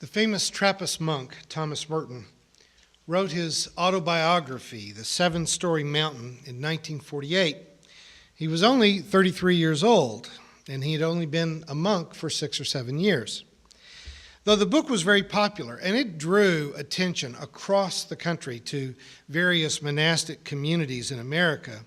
The famous Trappist monk, Thomas Merton, wrote his autobiography, The Seven-Story Mountain, in 1948. He was only 33 years old, and he had only been a monk for 6 or 7 years. Though the book was very popular, and it drew attention across the country to various monastic communities in America,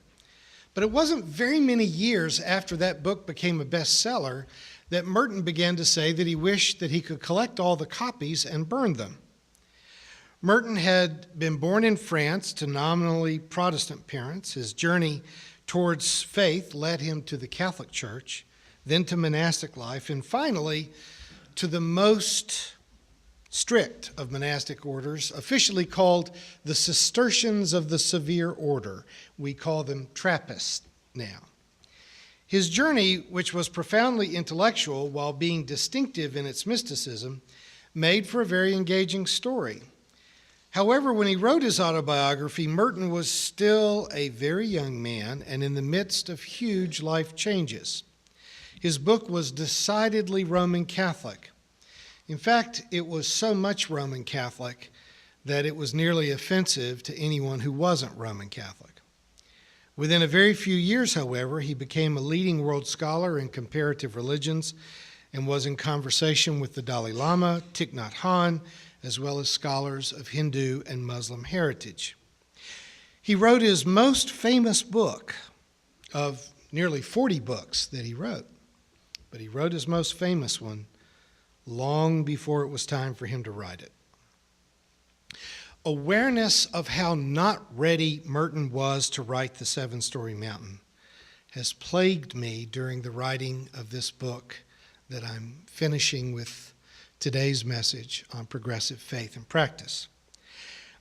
but it wasn't very many years after that book became a bestseller that Merton began to say that he wished that he could collect all the copies and burn them. Merton had been born in France to nominally Protestant parents. His journey towards faith led him to the Catholic Church, then to monastic life, and finally to the most strict of monastic orders, officially called the Cistercians of the Severe Order. We call them Trappists now. His journey, which was profoundly intellectual while being distinctive in its mysticism, made for a very engaging story. However, when he wrote his autobiography, Merton was still a very young man and in the midst of huge life changes. His book was decidedly Roman Catholic. In fact, it was so much Roman Catholic that it was nearly offensive to anyone who wasn't Roman Catholic. Within a very few years, however, he became a leading world scholar in comparative religions and was in conversation with the Dalai Lama, Thich Nhat Hanh, as well as scholars of Hindu and Muslim heritage. He wrote his most famous book of nearly 40 books that he wrote, but he wrote his most famous one long before it was time for him to write it. Awareness of how not ready Merton was to write The Seven-Story Mountain has plagued me during the writing of this book that I'm finishing with today's message on progressive faith and practice.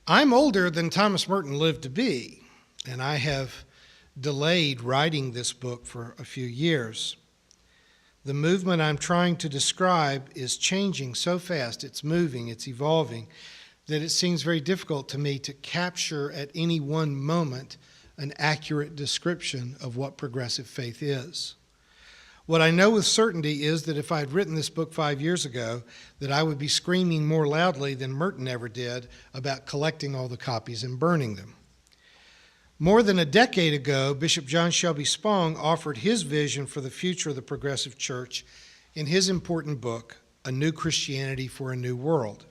I'm older than Thomas Merton lived to be, and I have delayed writing this book for a few years. The movement I'm trying to describe is changing so fast, it's moving, it's evolving, that it seems very difficult to me to capture at any one moment an accurate description of what progressive faith is. What I know with certainty is that if I had written this book 5 years ago, that I would be screaming more loudly than Merton ever did about collecting all the copies and burning them. More than a decade ago, Bishop John Shelby Spong offered his vision for the future of the progressive church in his important book, A New Christianity for a New World.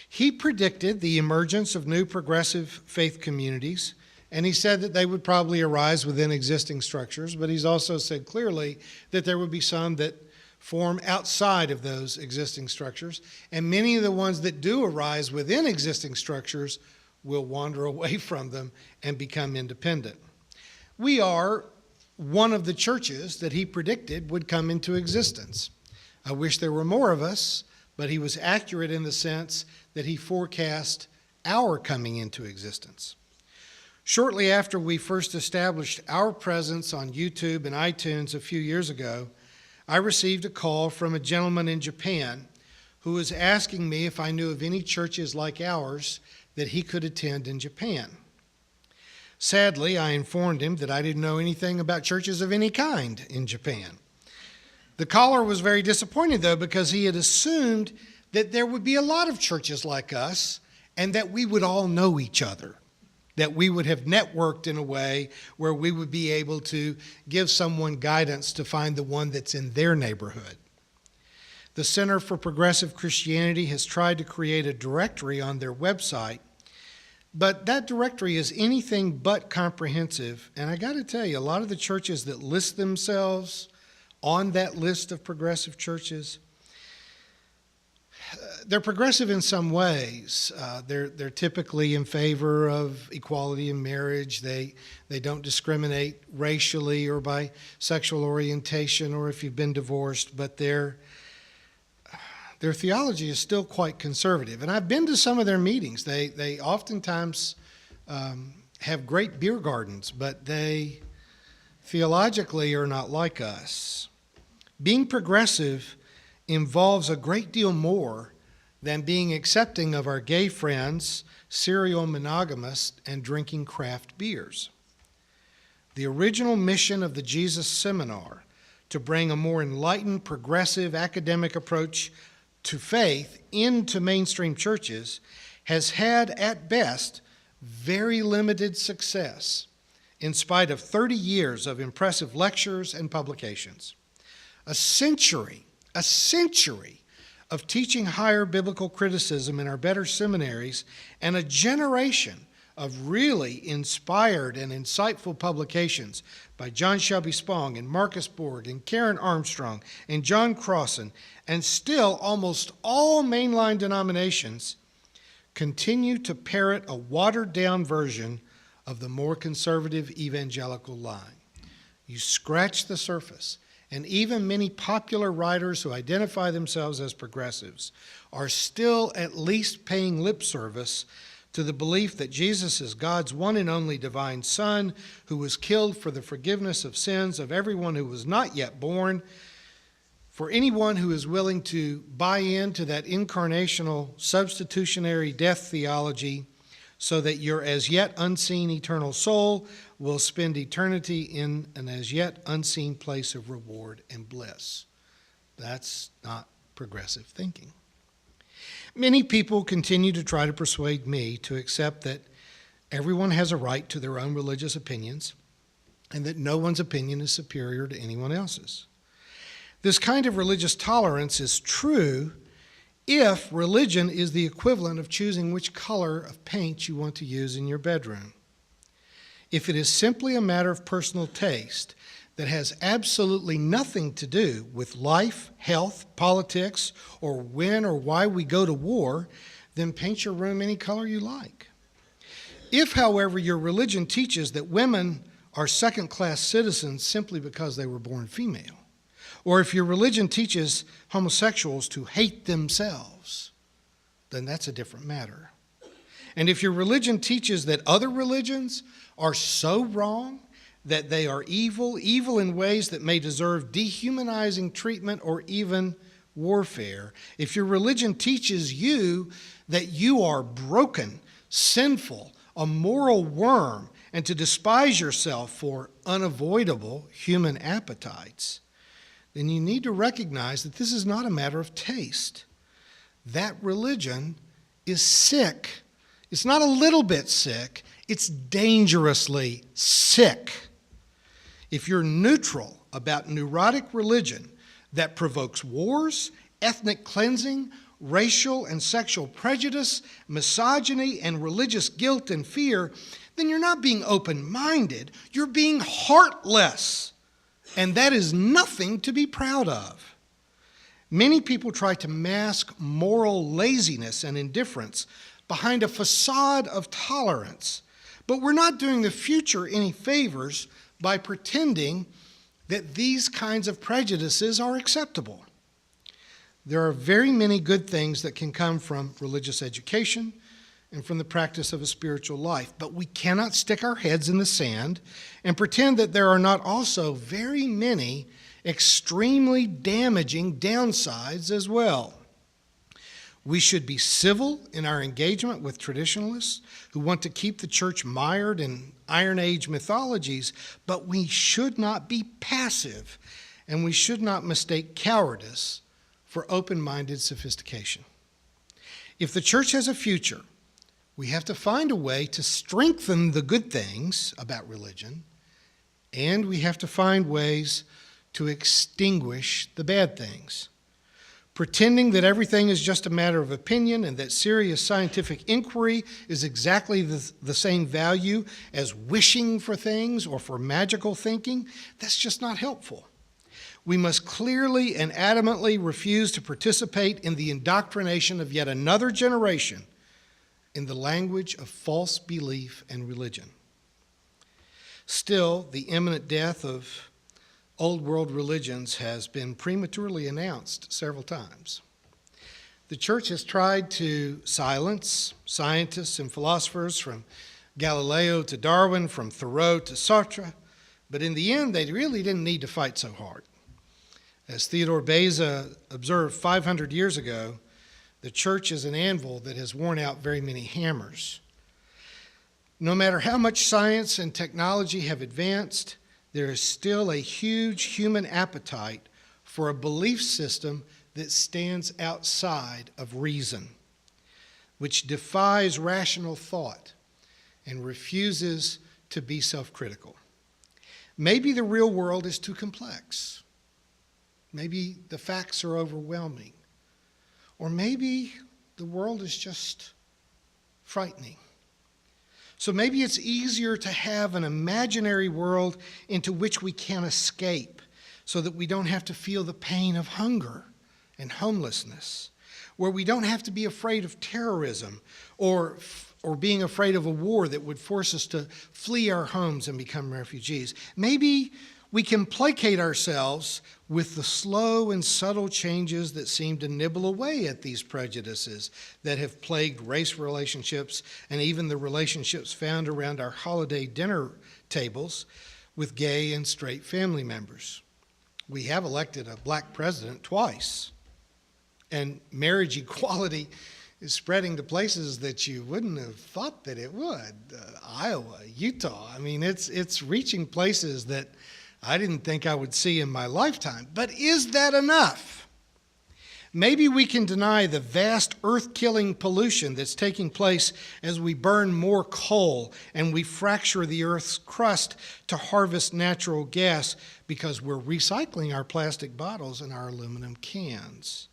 He predicted the emergence of new progressive faith communities, and he said that they would probably arise within existing structures, but he's also said clearly that there would be some that form outside of those existing structures, and many of the ones that do arise within existing structures will wander away from them and become independent. We are one of the churches that he predicted would come into existence. I wish there were more of us, but he was accurate in the sense that he forecast our coming into existence. Shortly after we first established our presence on YouTube and iTunes a few years ago, I received a call from a gentleman in Japan who was asking me if I knew of any churches like ours that he could attend in Japan. Sadly, I informed him that I didn't know anything about churches of any kind in Japan. The caller was very disappointed, though, because he had assumed that there would be a lot of churches like us and that we would all know each other, that we would have networked in a way where we would be able to give someone guidance to find the one that's in their neighborhood. The Center for Progressive Christianity has tried to create a directory on their website, but that directory is anything but comprehensive. And I got to tell you, a lot of the churches that list themselves on that list of progressive churches, they're progressive in some ways. They're typically in favor of equality in marriage. They don't discriminate racially or by sexual orientation or if you've been divorced, but their theology is still quite conservative. And I've been to some of their meetings. They oftentimes have great beer gardens, but they theologically are not like us. Being progressive involves a great deal more than being accepting of our gay friends, serial monogamists, and drinking craft beers. The original mission of the Jesus Seminar to bring a more enlightened, progressive academic approach to faith into mainstream churches has had, at best, very limited success, in spite of 30 years of impressive lectures and publications. A century of teaching higher biblical criticism in our better seminaries, and a generation of really inspired and insightful publications by John Shelby Spong and Marcus Borg and Karen Armstrong and John Crossan, and still almost all mainline denominations continue to parrot a watered-down version of the more conservative evangelical line. You scratch the surface, and even many popular writers who identify themselves as progressives are still at least paying lip service to the belief that Jesus is God's one and only divine Son, who was killed for the forgiveness of sins of everyone who was not yet born. For anyone who is willing to buy into that incarnational substitutionary death theology, so that your as yet unseen eternal soul will spend eternity in an as yet unseen place of reward and bliss. That's not progressive thinking. Many people continue to try to persuade me to accept that everyone has a right to their own religious opinions and that no one's opinion is superior to anyone else's. This kind of religious tolerance is true if religion is the equivalent of choosing which color of paint you want to use in your bedroom. If it is simply a matter of personal taste that has absolutely nothing to do with life, health, politics, or when or why we go to war, then paint your room any color you like. If, however, your religion teaches that women are second-class citizens simply because they were born female, or if your religion teaches homosexuals to hate themselves, then that's a different matter. And if your religion teaches that other religions are so wrong that they are evil in ways that may deserve dehumanizing treatment or even warfare, if your religion teaches you that you are broken, sinful, a moral worm, and to despise yourself for unavoidable human appetites, then you need to recognize that this is not a matter of taste. That religion is sick. It's not a little bit sick, it's dangerously sick. If you're neutral about neurotic religion that provokes wars, ethnic cleansing, racial and sexual prejudice, misogyny, and religious guilt and fear, then you're not being open-minded, you're being heartless. And that is nothing to be proud of. Many people try to mask moral laziness and indifference behind a facade of tolerance, but we're not doing the future any favors by pretending that these kinds of prejudices are acceptable. There are very many good things that can come from religious education and from the practice of a spiritual life, but we cannot stick our heads in the sand and pretend that there are not also very many extremely damaging downsides as well. We should be civil in our engagement with traditionalists who want to keep the church mired in Iron Age mythologies, but we should not be passive, and we should not mistake cowardice for open-minded sophistication. If the church has a future, we have to find a way to strengthen the good things about religion, and we have to find ways to extinguish the bad things. Pretending that everything is just a matter of opinion and that serious scientific inquiry is exactly the same value as wishing for things or for magical thinking, that's just not helpful. We must clearly and adamantly refuse to participate in the indoctrination of yet another generation in the language of false belief and religion. Still, the imminent death of old world religions has been prematurely announced several times. The church has tried to silence scientists and philosophers from Galileo to Darwin, from Thoreau to Sartre, but in the end, they really didn't need to fight so hard. As Theodore Beza observed 500 years ago, the church is an anvil that has worn out very many hammers. No matter how much science and technology have advanced, there is still a huge human appetite for a belief system that stands outside of reason, which defies rational thought and refuses to be self-critical. Maybe the real world is too complex. Maybe the facts are overwhelming. Or maybe the world is just frightening. So maybe it's easier to have an imaginary world into which we can escape so that we don't have to feel the pain of hunger and homelessness, where we don't have to be afraid of terrorism or being afraid of a war that would force us to flee our homes and become refugees. Maybe we can placate ourselves with the slow and subtle changes that seem to nibble away at these prejudices that have plagued race relationships and even the relationships found around our holiday dinner tables with gay and straight family members. We have elected a black president twice, and marriage equality is spreading to places that you wouldn't have thought that it would. Iowa, Utah. I mean, it's reaching places that I didn't think I would see in my lifetime. But is that enough? Maybe we can deny the vast earth-killing pollution that's taking place as we burn more coal and we fracture the earth's crust to harvest natural gas because we're recycling our plastic bottles and our aluminum cans.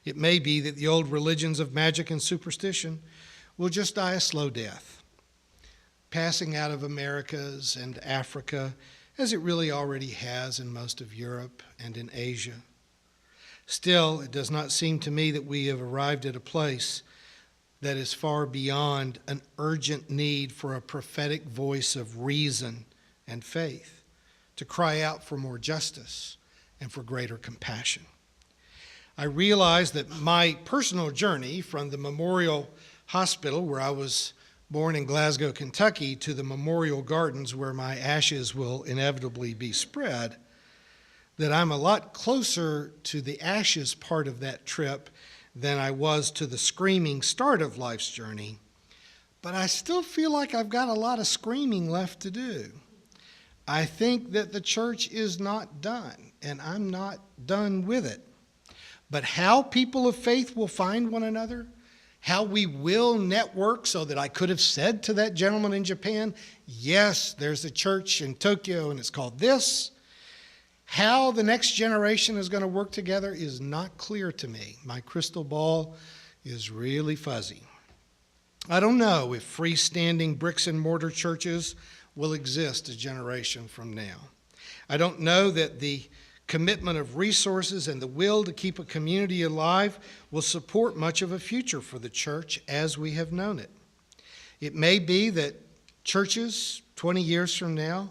It may be that the old religions of magic and superstition will just die a slow death, passing out of Americas and Africa, as it really already has in most of Europe and in Asia. Still, it does not seem to me that we have arrived at a place that is far beyond an urgent need for a prophetic voice of reason and faith to cry out for more justice and for greater compassion. I realize that my personal journey from the Memorial Hospital, where I was born in Glasgow, Kentucky, to the Memorial Gardens where my ashes will inevitably be spread, that I'm a lot closer to the ashes part of that trip than I was to the screaming start of life's journey. But I still feel like I've got a lot of screaming left to do. I think that the church is not done, and I'm not done with it. But how people of faith will find one another, how we will network so that I could have said to that gentleman in Japan, yes, there's a church in Tokyo and it's called this. How the next generation is going to work together is not clear to me. My crystal ball is really fuzzy. I don't know if freestanding bricks and mortar churches will exist a generation from now. I don't know that the commitment of resources and the will to keep a community alive will support much of a future for the church as we have known it. It may be that churches 20 years from now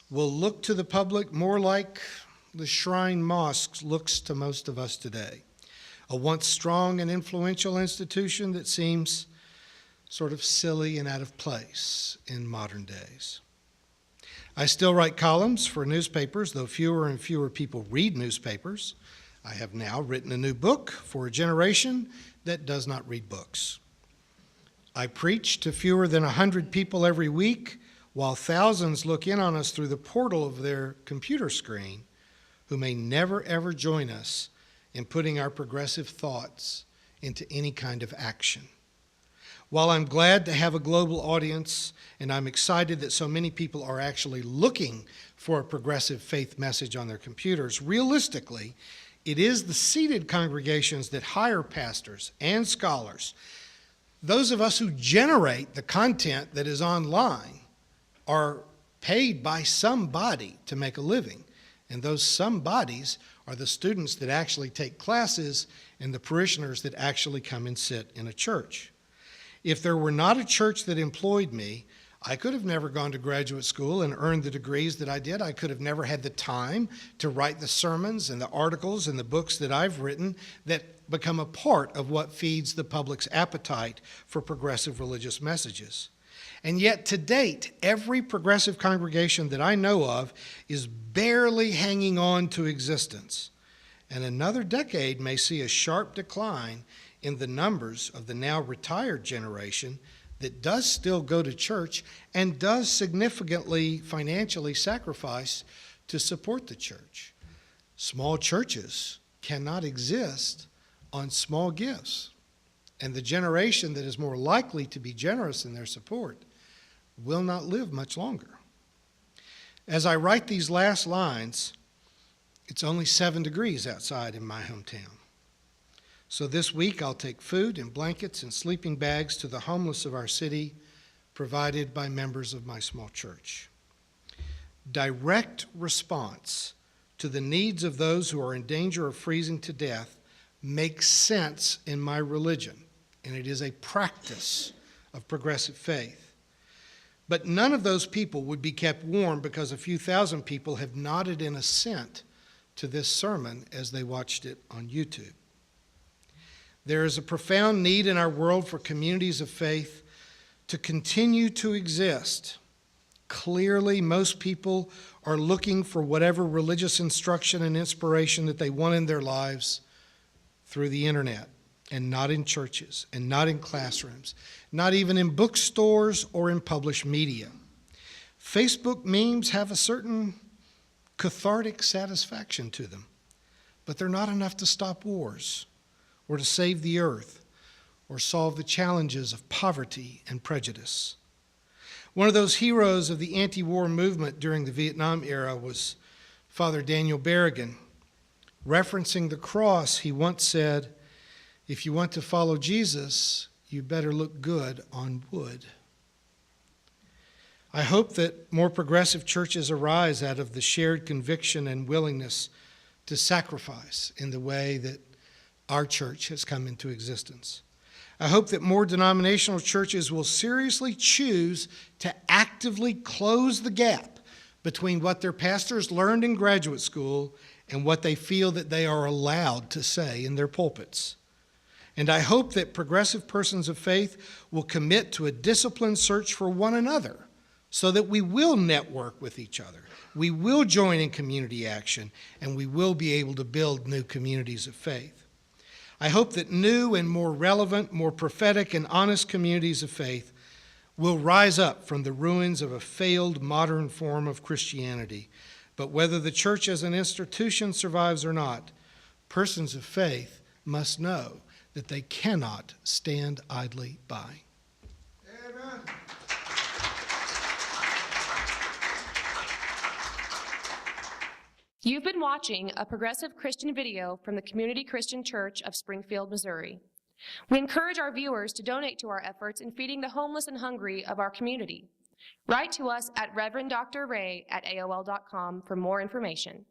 will look to the public more like the shrine mosque looks to most of us today, a once strong and influential institution that seems sort of silly and out of place in modern days. I still write columns for newspapers, though fewer and fewer people read newspapers. I have now written a new book for a generation that does not read books. I preach to fewer than 100 people every week, while thousands look in on us through the portal of their computer screen, who may never ever join us in putting our progressive thoughts into any kind of action. While I'm glad to have a global audience, and I'm excited that so many people are actually looking for a progressive faith message on their computers, realistically, it is the seated congregations that hire pastors and scholars. Those of us who generate the content that is online are paid by somebody to make a living, and those somebodies are the students that actually take classes and the parishioners that actually come and sit in a church. If there were not a church that employed me, I could have never gone to graduate school and earned the degrees that I did. I could have never had the time to write the sermons and the articles and the books that I've written that become a part of what feeds the public's appetite for progressive religious messages. And yet, to date, every progressive congregation that I know of is barely hanging on to existence. And another decade may see a sharp decline in the numbers of the now retired generation that does still go to church and does significantly financially sacrifice to support the church. Small churches cannot exist on small gifts. And the generation that is more likely to be generous in their support will not live much longer. As I write these last lines, it's only 7 degrees outside in my hometown. So this week I'll take food and blankets and sleeping bags to the homeless of our city, provided by members of my small church. Direct response to the needs of those who are in danger of freezing to death makes sense in my religion, and it is a practice of progressive faith. But none of those people would be kept warm because a few thousand people have nodded in assent to this sermon as they watched it on YouTube. There is a profound need in our world for communities of faith to continue to exist. Clearly, most people are looking for whatever religious instruction and inspiration that they want in their lives through the internet, and not in churches, and not in classrooms, not even in bookstores or in published media. Facebook memes have a certain cathartic satisfaction to them, but they're not enough to stop wars, or to save the earth, or solve the challenges of poverty and prejudice. One of those heroes of the anti-war movement during the Vietnam era was Father Daniel Berrigan. Referencing the cross, he once said, "If you want to follow Jesus, you better look good on wood." I hope that more progressive churches arise out of the shared conviction and willingness to sacrifice in the way that our church has come into existence. I hope that more denominational churches will seriously choose to actively close the gap between what their pastors learned in graduate school and what they feel that they are allowed to say in their pulpits. And I hope that progressive persons of faith will commit to a disciplined search for one another so that we will network with each other, we will join in community action, and we will be able to build new communities of faith. I hope that new and more relevant, more prophetic and honest communities of faith will rise up from the ruins of a failed modern form of Christianity. But whether the church as an institution survives or not, persons of faith must know that they cannot stand idly by. Amen. You've been watching a progressive Christian video from the Community Christian Church of Springfield, Missouri. We encourage our viewers to donate to our efforts in feeding the homeless and hungry of our community. Write to us at reverenddray@aol.com for more information.